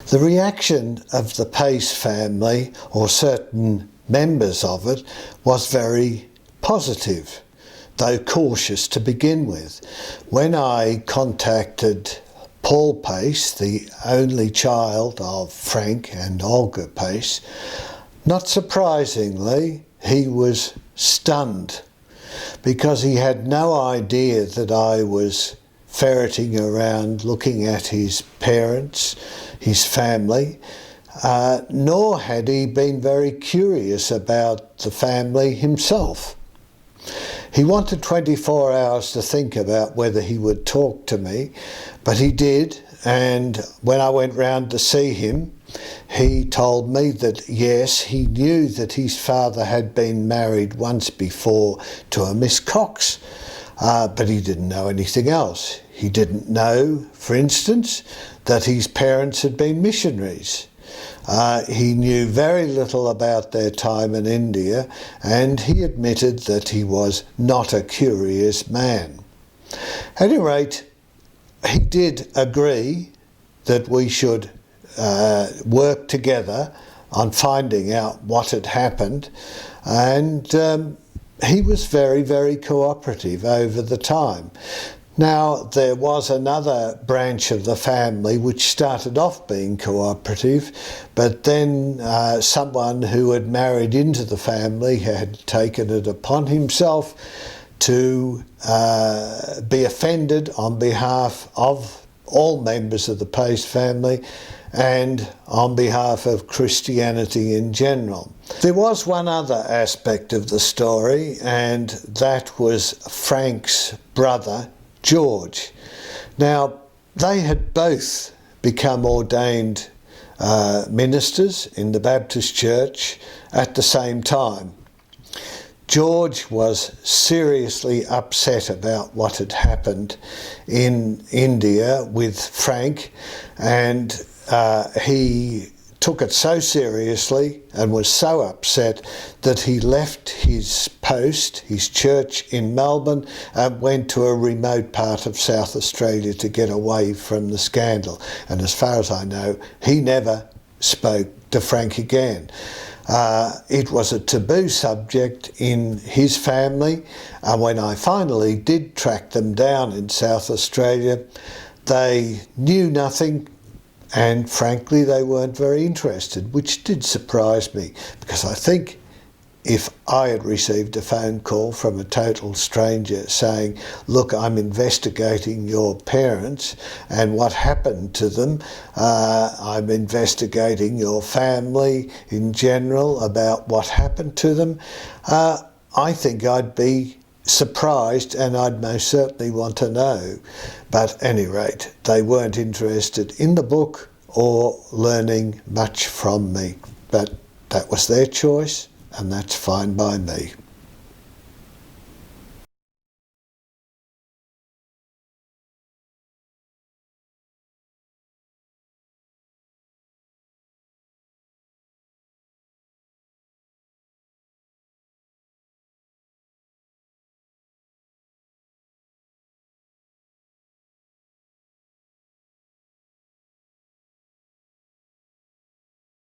The reaction of the Paice family, or certain members of it, was very positive, though cautious to begin with. When I contacted Paul Paice, the only child of Frank and Olga Paice, not surprisingly, he was stunned, because he had no idea that I was ferreting around looking at his parents, his family, nor had he been very curious about the family himself. He wanted 24 hours to think about whether he would talk to me, but he did, and when I went round to see him, he told me that yes, he knew that his father had been married once before to a Miss Cox, but he didn't know anything else. He didn't know, for instance, that his parents had been missionaries. He knew very little about their time in India, and he admitted that he was not a curious man. At any rate, he did agree that we should work together on finding out what had happened, and he was very, very cooperative over the time. Now, there was another branch of the family which started off being cooperative, but then someone who had married into the family had taken it upon himself to be offended on behalf of all members of the Paice family and on behalf of Christianity in general. There was one other aspect of the story, and that was Frank's brother, George. Now, they had both become ordained ministers in the Baptist Church at the same time. George was seriously upset about what had happened in India with Frank, and he took it so seriously and was so upset that he left his post, his church in Melbourne, and went to a remote part of South Australia to get away from the scandal. And as far as I know, he never spoke to Frank again. It was a taboo subject in his family, and when I finally did track them down in South Australia, they knew nothing, and frankly they weren't very interested, which did surprise me, because I think if I had received a phone call from a total stranger saying, look, I'm investigating your parents and what happened to them, I'm investigating your family in general about what happened to them, I think I'd be surprised, and I'd most certainly want to know. But at any rate, they weren't interested in the book or learning much from me. But that was their choice, and that's fine by me.